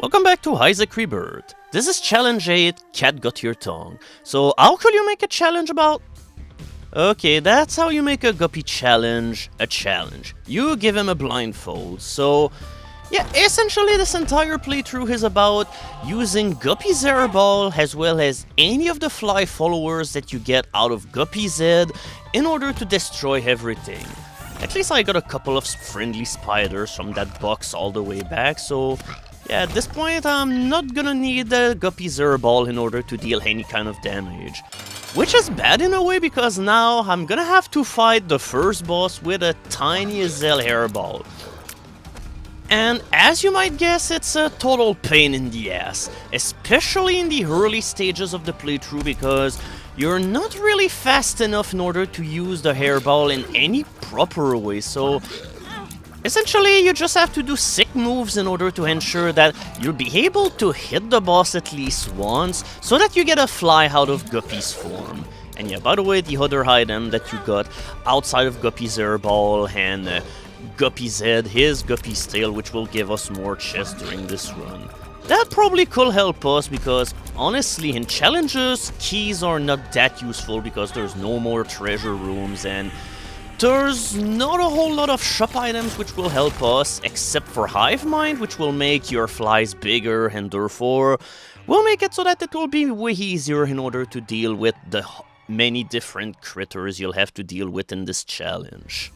Welcome back to Isaac Rebirth. This is Challenge 8, Cat Got Your Tongue. So how could you make a challenge about... Okay, that's how you make a Guppy challenge a challenge. You give him a blindfold. So, yeah, essentially this entire playthrough is about using Guppy's hairball as well as any of the fly followers that you get out of Guppy's head in order to destroy everything. At least I got a couple of friendly spiders from that box all the way back, so... yeah, at this point, I'm not gonna need the Guppy's hairball in order to deal any kind of damage. Which is bad in a way, because now I'm gonna have to fight the first boss with a tiny as hell hairball. And as you might guess, it's a total pain in the ass. Especially in the early stages of the playthrough, because you're not really fast enough in order to use the hairball in any proper way, so... essentially, you just have to do sick moves in order to ensure that you'll be able to hit the boss at least once, so that you get a fly out of Guppy's form. And yeah, by the way, the other item that you got outside of Guppy's hairball and Guppy's head is Guppy's tail, which will give us more chests during this run. That probably could help us, because honestly, in challenges, keys are not that useful because there's no more treasure rooms and there's not a whole lot of shop items which will help us, except for Hive Mind, which will make your flies bigger and therefore will make it so that it will be way easier in order to deal with the many different critters you'll have to deal with in this challenge.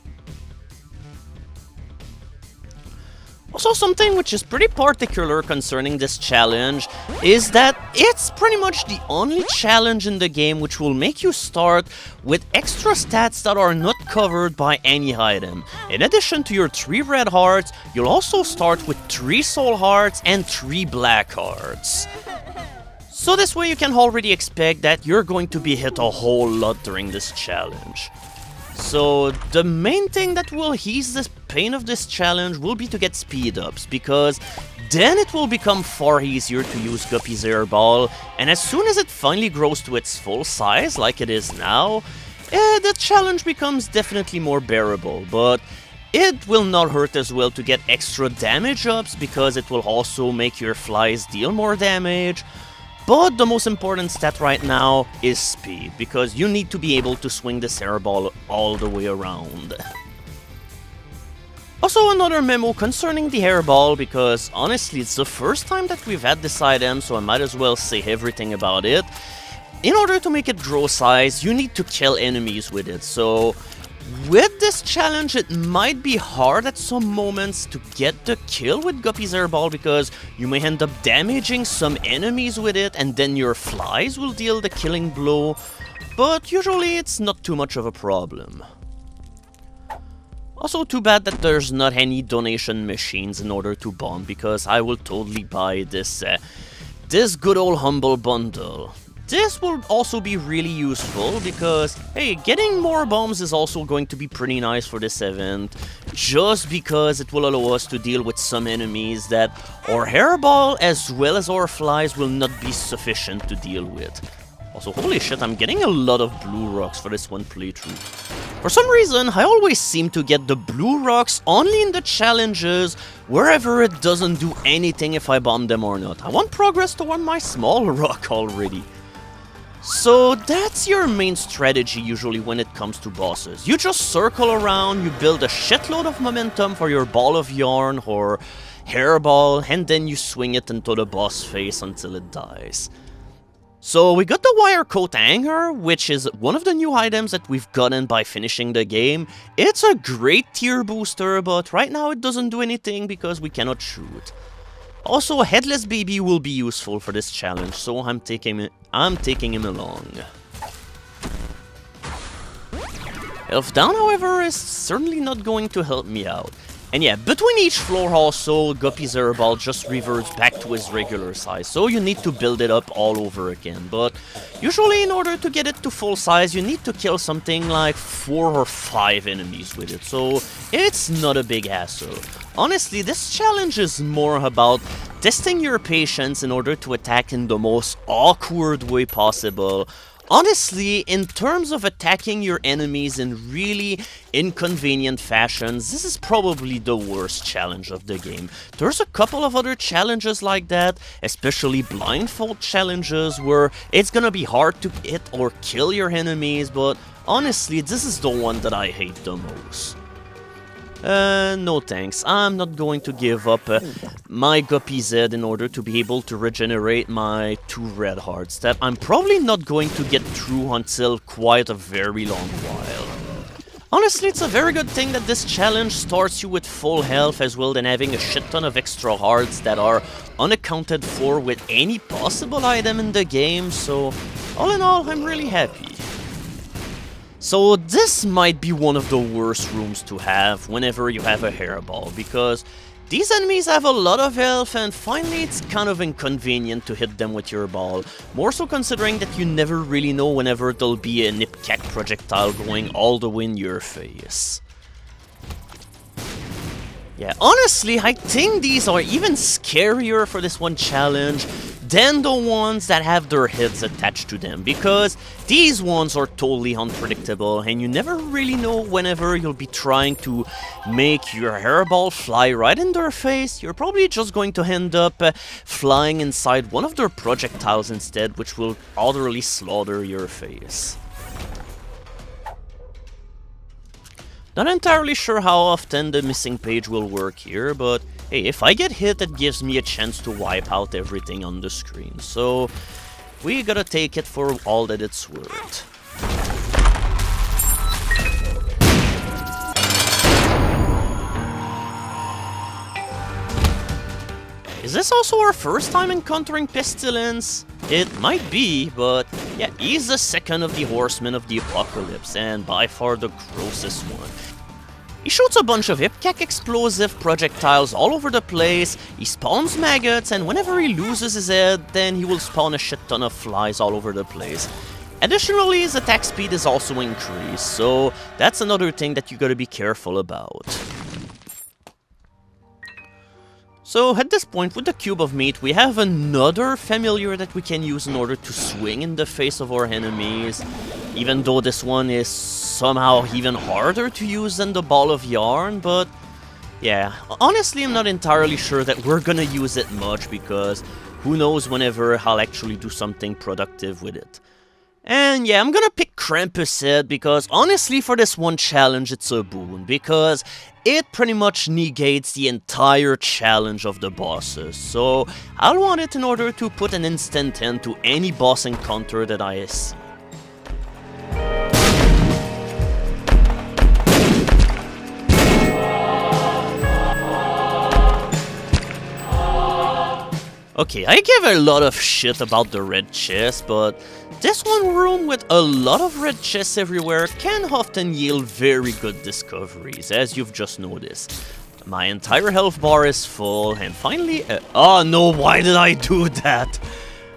Also, something which is pretty particular concerning this challenge is that it's pretty much the only challenge in the game which will make you start with extra stats that are not covered by any item. In addition to your 3 red hearts, you'll also start with 3 soul hearts and 3 black hearts. So this way you can already expect that you're going to be hit a whole lot during this challenge. So the main thing that will ease the pain of this challenge will be to get speed ups, because then it will become far easier to use Guppy's hairball, and as soon as it finally grows to its full size, like it is now, the challenge becomes definitely more bearable, but it will not hurt as well to get extra damage ups, because it will also make your flies deal more damage. But the most important stat right now is speed, because you need to be able to swing this hairball all the way around. Also, another memo concerning the hairball, because honestly it's the first time that we've had this item, so I might as well say everything about it. In order to make it grow size, you need to kill enemies with it, so... with this challenge, it might be hard at some moments to get the kill with Guppy's hairball, because you may end up damaging some enemies with it and then your flies will deal the killing blow, but usually it's not too much of a problem. Also, too bad that there's not any donation machines in order to bomb, because I will totally buy this good old humble bundle. This will also be really useful because, hey, getting more bombs is also going to be pretty nice for this event, just because it will allow us to deal with some enemies that our hairball as well as our flies will not be sufficient to deal with. Also, holy shit, I'm getting a lot of blue rocks for this one playthrough. For some reason, I always seem to get the blue rocks only in the challenges, wherever it doesn't do anything if I bomb them or not. I want progress toward my small rock already. So that's your main strategy usually when it comes to bosses. You just circle around, you build a shitload of momentum for your ball of yarn or hairball, and then you swing it into the boss face until it dies. So we got the wire coat hanger, which is one of the new items that we've gotten by finishing the game. It's a great tier booster, but right now it doesn't do anything because we cannot shoot. Also, a headless baby will be useful for this challenge, so I'm taking him along. Health down, however, is certainly not going to help me out. And yeah, between each floor also, Guppy's hairball just reverts back to his regular size, so you need to build it up all over again. But usually in order to get it to full size, you need to kill something like 4 or 5 enemies with it, so it's not a big hassle. Honestly, this challenge is more about testing your patience in order to attack in the most awkward way possible, Honestly, in terms of attacking your enemies in really inconvenient fashions, this is probably the worst challenge of the game. There's a couple of other challenges like that, especially blindfold challenges where it's gonna be hard to hit or kill your enemies, but honestly, this is the one that I hate the most. No thanks. I'm not going to give up my Guppy Z in order to be able to regenerate my 2 red hearts that I'm probably not going to get through until quite a very long while. Honestly, it's a very good thing that this challenge starts you with full health as well than having a shit ton of extra hearts that are unaccounted for with any possible item in the game, so all in all, I'm really happy. So this might be one of the worst rooms to have whenever you have a hairball, because these enemies have a lot of health and finally it's kind of inconvenient to hit them with your ball, more so considering that you never really know whenever there'll be a nip-cack projectile going all the way in your face. Yeah, honestly, I think these are even scarier for this one challenge than the ones that have their heads attached to them, because these ones are totally unpredictable and you never really know whenever you'll be trying to make your hairball fly right in their face. You're probably just going to end up flying inside one of their projectiles instead, which will utterly slaughter your face. Not entirely sure how often the missing page will work here, but hey, if I get hit, it gives me a chance to wipe out everything on the screen, so we gotta take it for all that it's worth. Is this also our first time encountering Pestilence? It might be, but yeah, he's the second of the Horsemen of the Apocalypse, and by far the grossest one. He shoots a bunch of hip-cack explosive projectiles all over the place, he spawns maggots, and whenever he loses his head, then he will spawn a shit ton of flies all over the place. Additionally, his attack speed is also increased, so that's another thing that you gotta be careful about. So at this point, with the Cube of Meat, we have another familiar that we can use in order to swing in the face of our enemies, even though this one is somehow even harder to use than the Ball of Yarn, but yeah, honestly I'm not entirely sure that we're gonna use it much, because who knows whenever I'll actually do something productive with it. And yeah, I'm gonna pick Krampus Head because honestly for this one challenge it's a boon, because it pretty much negates the entire challenge of the bosses, so I'll want it in order to put an instant end to any boss encounter that I see. Okay, I give a lot of shit about the red chest, but this one room with a lot of red chests everywhere can often yield very good discoveries, as you've just noticed. My entire health bar is full, and finally... oh no, why did I do that?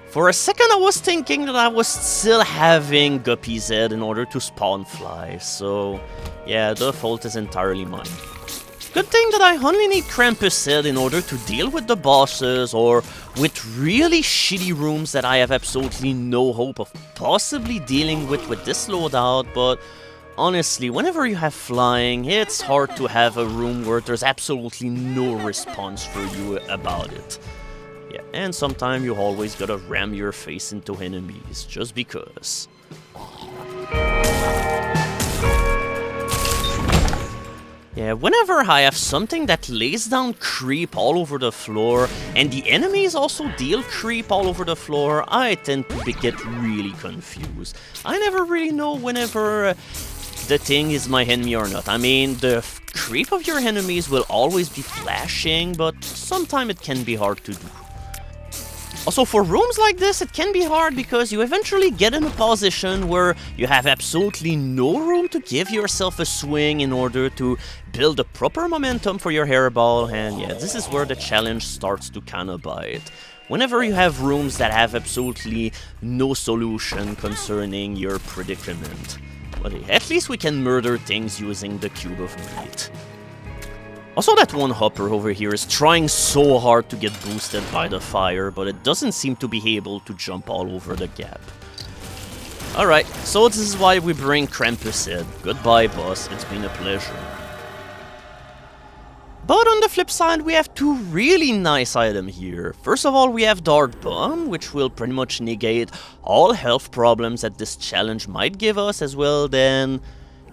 For a second I was thinking that I was still having Guppy Z in order to spawn flies, so yeah, the fault is entirely mine. Good thing that I only need Krampus Head in order to deal with the bosses, or with really shitty rooms that I have absolutely no hope of possibly dealing with this loadout, but honestly, whenever you have flying, it's hard to have a room where there's absolutely no response for you about it. Yeah, and sometimes you always gotta ram your face into enemies, just because. Yeah, whenever I have something that lays down creep all over the floor, and the enemies also deal creep all over the floor, I tend to get really confused. I never really know whenever the thing is my enemy or not. I mean, the creep of your enemies will always be flashing, but sometimes it can be hard to do. Also, for rooms like this, it can be hard because you eventually get in a position where you have absolutely no room to give yourself a swing in order to build a proper momentum for your hairball, and yeah, this is where the challenge starts to kinda bite. Whenever you have rooms that have absolutely no solution concerning your predicament. But hey, at least we can murder things using the Cube of Meat. Also, that one hopper over here is trying so hard to get boosted by the fire, but it doesn't seem to be able to jump all over the gap. Alright, so this is why we bring Krampus in. Goodbye, boss. It's been a pleasure. But on the flip side, we have two really nice items here. First of all, we have Dark Bomb, which will pretty much negate all health problems that this challenge might give us as well. Then,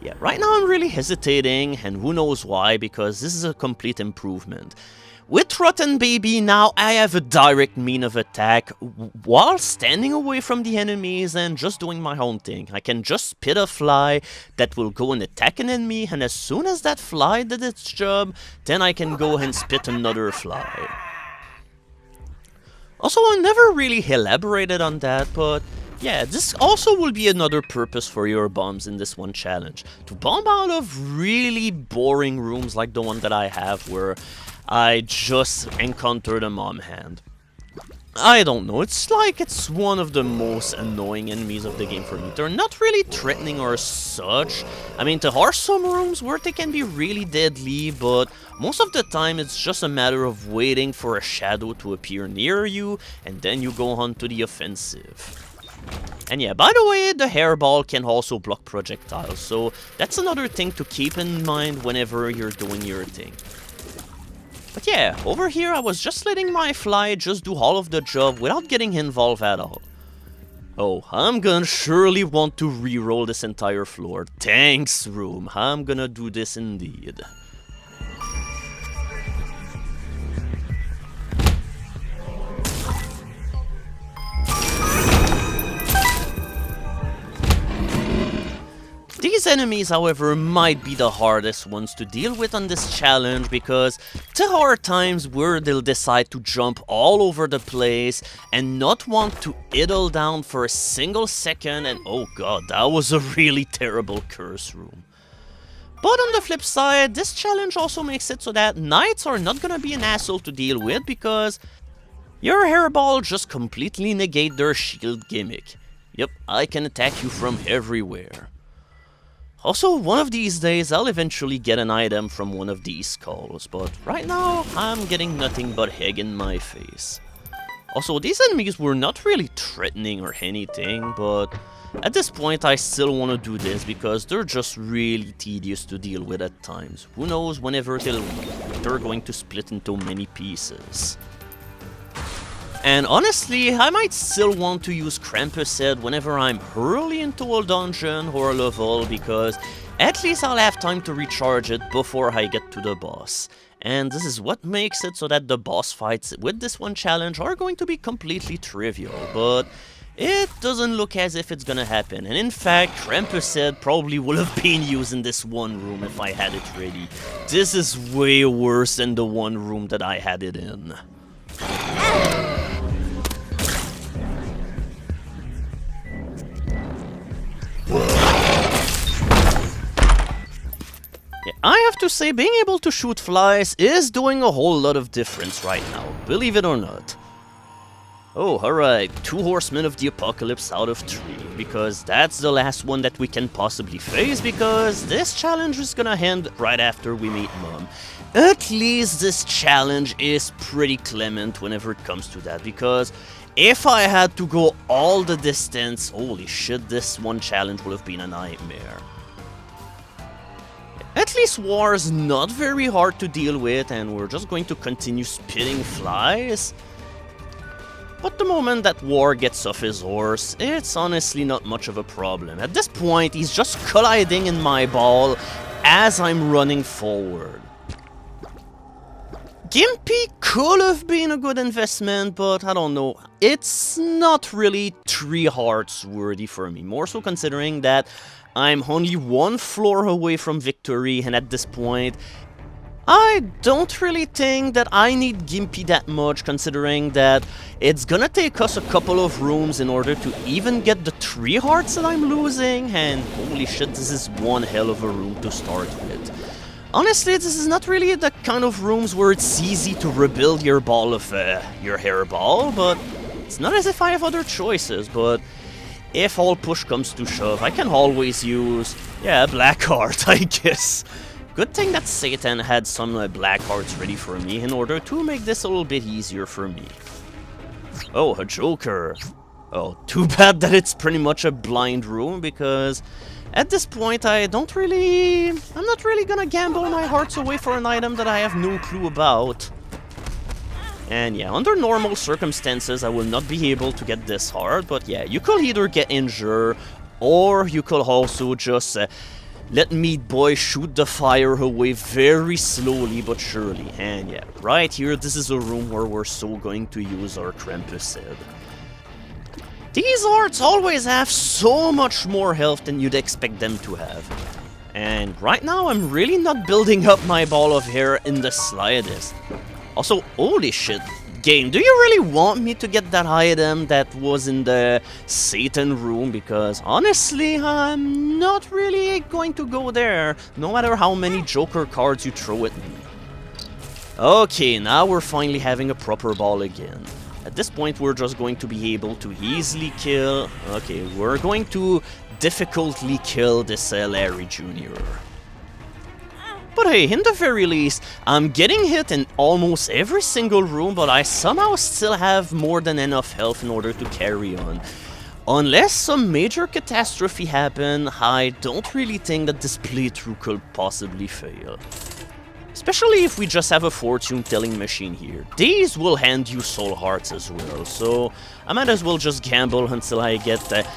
yeah, right now I'm really hesitating, and who knows why, because this is a complete improvement. With Rotten Baby, now I have a direct mean of attack while standing away from the enemies and just doing my own thing. I can just spit a fly that will go and attack an enemy, and as soon as that fly did its job, then I can go and spit another fly. Also, I never really elaborated on that, but yeah, this also will be another purpose for your bombs in this one challenge. To bomb out of really boring rooms like the one that I have where I just encountered a mom hand. I don't know, it's like it's one of the most annoying enemies of the game for me. They're not really threatening or such. I mean, there are some rooms where they can be really deadly, but most of the time it's just a matter of waiting for a shadow to appear near you, and then you go on to the offensive. And yeah, by the way, the hairball can also block projectiles, so that's another thing to keep in mind whenever you're doing your thing. But yeah, over here I was just letting my fly just do all of the job without getting involved at all. Oh, I'm gonna surely want to reroll this entire floor. Thanks, room. I'm gonna do this indeed. These enemies, however, might be the hardest ones to deal with on this challenge because there are times where they'll decide to jump all over the place and not want to idle down for a single second, and oh god, that was a really terrible curse room. But on the flip side, this challenge also makes it so that knights are not gonna be an asshole to deal with because your hairball just completely negate their shield gimmick. Yep, I can attack you from everywhere. Also, one of these days, I'll eventually get an item from one of these skulls, but right now, I'm getting nothing but egg in my face. Also, these enemies were not really threatening or anything, but at this point, I still want to do this because they're just really tedious to deal with at times. Who knows whenever they're going to split into many pieces. And honestly, I might still want to use Krampus Head whenever I'm early into a dungeon or a level, because at least I'll have time to recharge it before I get to the boss. And this is what makes it so that the boss fights with this one challenge are going to be completely trivial, but it doesn't look as if it's gonna happen. And in fact, Krampus Head probably would have been used in this one room if I had it ready. This is way worse than the one room that I had it in. I have to say, being able to shoot flies is doing a whole lot of difference right now, believe it or not. Oh, alright, 2 Horsemen of the Apocalypse out of 3, because that's the last one that we can possibly face, because this challenge is gonna end right after we meet Mom. At least this challenge is pretty clement whenever it comes to that, because if I had to go all the distance, holy shit, this one challenge would have been a nightmare. At least War is not very hard to deal with, and we're just going to continue spitting flies. But the moment that War gets off his horse, it's honestly not much of a problem. At this point, he's just colliding in my ball as I'm running forward. Guppy could have been a good investment, but I don't know. It's not really 3 hearts worthy for me, more so considering that I'm only 1 floor away from victory, and at this point, I don't really think that I need Guppy that much, considering that it's gonna take us a couple of rooms in order to even get the 3 hearts that I'm losing, and holy shit, this is one hell of a room to start with. Honestly, this is not really the kind of rooms where it's easy to rebuild your ball of your hairball, but it's not as if I have other choices, but if all push comes to shove, I can always use, yeah, black heart, I guess. Good thing that Satan had some black hearts ready for me in order to make this a little bit easier for me. Oh, a Joker. Oh, too bad that it's pretty much a blind room, because at this point I'm not really gonna gamble my hearts away for an item that I have no clue about. And yeah, under normal circumstances I will not be able to get this hard, but yeah, you could either get injured, or you could also just let Meat Boy shoot the fire away very slowly but surely. And yeah, right here, this is a room where we're so going to use our Krampus head. These hearts always have so much more health than you'd expect them to have. And right now, I'm really not building up my ball of hair in the slightest. Also, holy shit, game, do you really want me to get that item that was in the Satan room? Because honestly, I'm not really going to go there, no matter how many Joker cards you throw at me. Okay, now we're finally having a proper ball again. At this point, we're just going to be able to easily kill... Okay, we're going to difficultly kill this Larry Jr. But hey, in the very least, I'm getting hit in almost every single room, but I somehow still have more than enough health in order to carry on. Unless some major catastrophe happen, I don't really think that this playthrough could possibly fail. Especially if we just have a fortune-telling machine here. These will hand you soul hearts as well, so I might as well just gamble until I get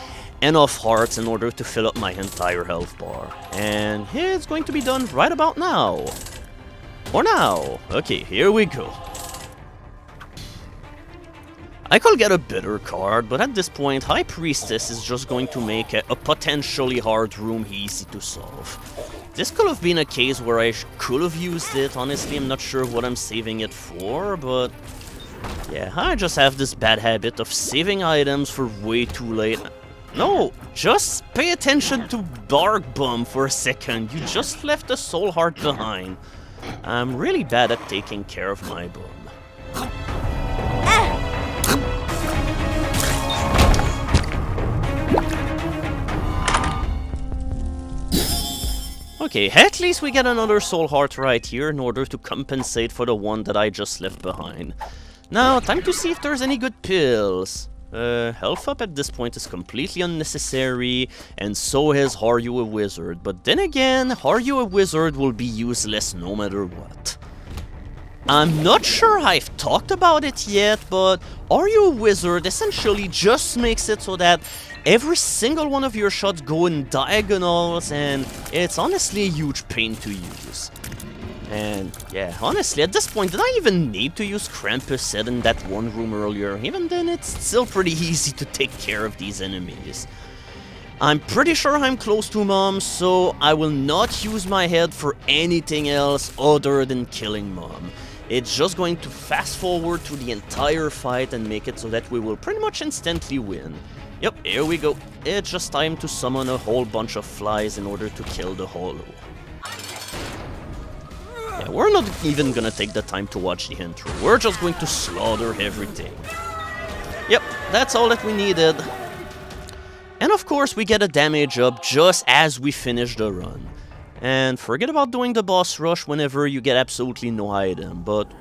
enough hearts in order to fill up my entire health bar. And it's going to be done right about now. Or now. Okay, here we go. I could get a better card, but at this point, High Priestess is just going to make a potentially hard room easy to solve. This could have been a case where I could have used it. Honestly, I'm not sure what I'm saving it for, but yeah, I just have this bad habit of saving items for way too late. No, just pay attention to Dark Bum for a second. You just left a soul heart behind. I'm really bad at taking care of my bum. Okay, at least we get another soul heart right here in order to compensate for the one that I just left behind. Now, time to see if there's any good pills. Health up at this point is completely unnecessary, and so is Are You a Wizard? But then again, Are You a Wizard will be useless no matter what. I'm not sure I've talked about it yet, but Are You a Wizard essentially just makes it so that every single one of your shots go in diagonals, and it's honestly a huge pain to use. And yeah, honestly, at this point, did I even need to use Krampus head in that one room earlier? Even then, it's still pretty easy to take care of these enemies. I'm pretty sure I'm close to Mom, so I will not use my head for anything else other than killing Mom. It's just going to fast forward to the entire fight and make it so that we will pretty much instantly win. Yep, here we go. It's just time to summon a whole bunch of flies in order to kill the Hollow. Yeah, we're not even gonna take the time to watch the intro. We're just going to slaughter everything. Yep, that's all that we needed. And of course, we get a damage up just as we finish the run. And forget about doing the boss rush whenever you get absolutely no item, but...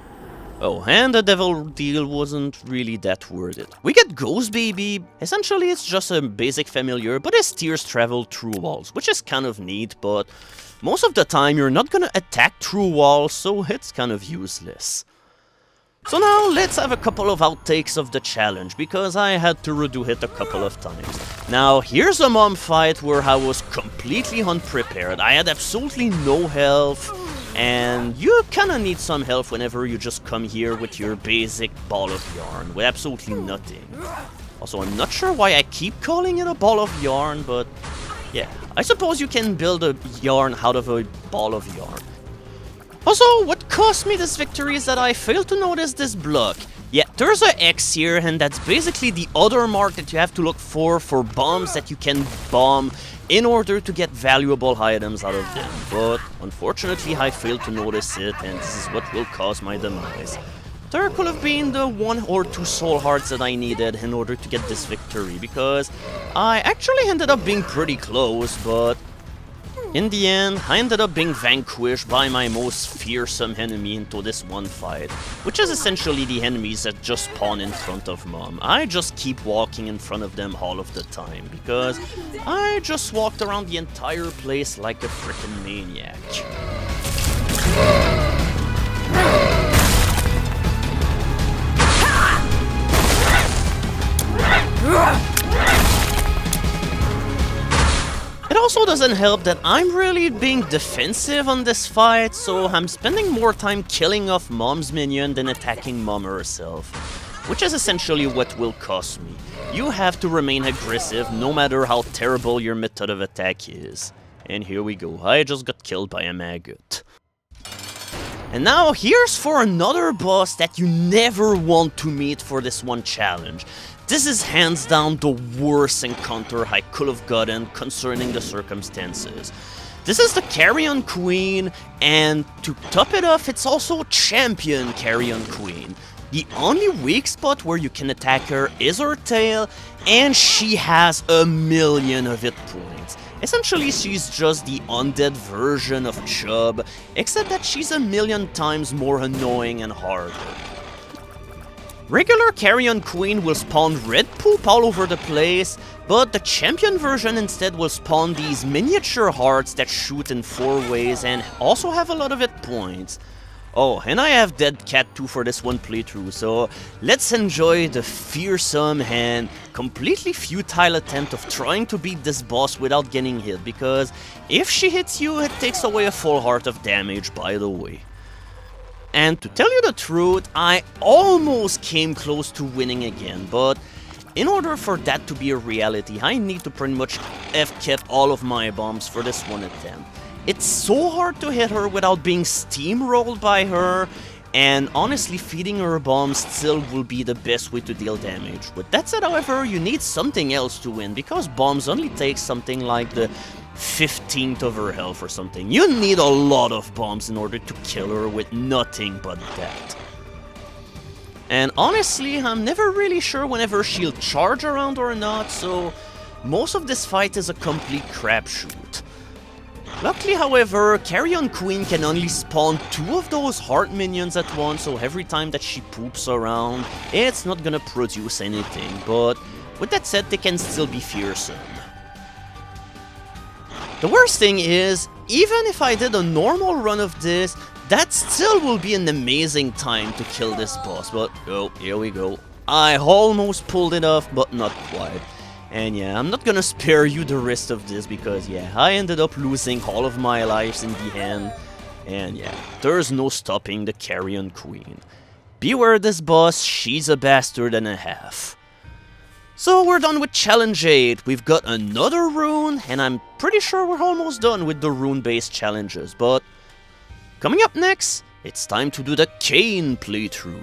Oh, and the devil deal wasn't really that worth it. We get Ghost Baby. Essentially, it's just a basic familiar, but his tears travel through walls, which is kind of neat, but most of the time you're not gonna attack through walls, so it's kind of useless. So now, let's have a couple of outtakes of the challenge, because I had to redo it a couple of times. Now, here's a mom fight where I was completely unprepared. I had absolutely no health, and you kinda need some health whenever you just come here with your basic ball of yarn, with absolutely nothing. Also, I'm not sure why I keep calling it a ball of yarn, but yeah, I suppose you can build a yarn out of a ball of yarn. Also, what cost me this victory is that I failed to notice this block. Yeah, there's a X here, and that's basically the other mark that you have to look for bombs that you can bomb in order to get valuable items out of them. But unfortunately, I failed to notice it, and this is what will cause my demise. There could have been the 1 or 2 soul hearts that I needed in order to get this victory, because I actually ended up being pretty close, but In the end, I ended up being vanquished by my most fearsome enemy into this one fight, which is essentially the enemies that just spawn in front of Mom. I just keep walking in front of them all of the time, because I just walked around the entire place like a freaking maniac. It also doesn't help that I'm really being defensive on this fight, so I'm spending more time killing off Mom's minion than attacking Mom herself, which is essentially what will cost me. You have to remain aggressive no matter how terrible your method of attack is. And here we go, I just got killed by a maggot. And now here's for another boss that you never want to meet for this one challenge. This is hands down the worst encounter I could have gotten concerning the circumstances. This is the Carrion Queen, and to top it off, it's also Champion Carrion Queen. The only weak spot where you can attack her is her tail, and she has a million of hit points. Essentially, she's just the undead version of Chubb, except that she's a million times more annoying and harder. Regular Carrion Queen will spawn red poop all over the place, but the champion version instead will spawn these miniature hearts that shoot in 4 ways and also have a lot of hit points. Oh, and I have Dead Cat 2 for this one playthrough, so let's enjoy the fearsome and completely futile attempt of trying to beat this boss without getting hit, because if she hits you, it takes away a full heart of damage, by the way. And to tell you the truth, I almost came close to winning again, but in order for that to be a reality, I need to pretty much have kept all of my bombs for this one attempt. It's so hard to hit her without being steamrolled by her, and honestly feeding her bombs still will be the best way to deal damage. With that said, however, you need something else to win, because bombs only take something like the 15th of her health or something. You need a lot of bombs in order to kill her with nothing but that. And honestly, I'm never really sure whenever she'll charge around or not, so most of this fight is a complete crapshoot. Luckily, however, Carrion Queen can only spawn 2 of those heart minions at once, so every time that she poops around, it's not gonna produce anything, but with that said, they can still be fearsome. The worst thing is, even if I did a normal run of this, that still will be an amazing time to kill this boss, but oh, here we go. I almost pulled it off, but not quite. And yeah, I'm not gonna spare you the rest of this, because yeah, I ended up losing all of my lives in the end. And yeah, there's no stopping the Carrion Queen. Beware this boss, she's a bastard and a half. So we're done with Challenge 8, we've got another rune, and I'm pretty sure we're almost done with the rune-based challenges, but coming up next, it's time to do the Cain playthrough.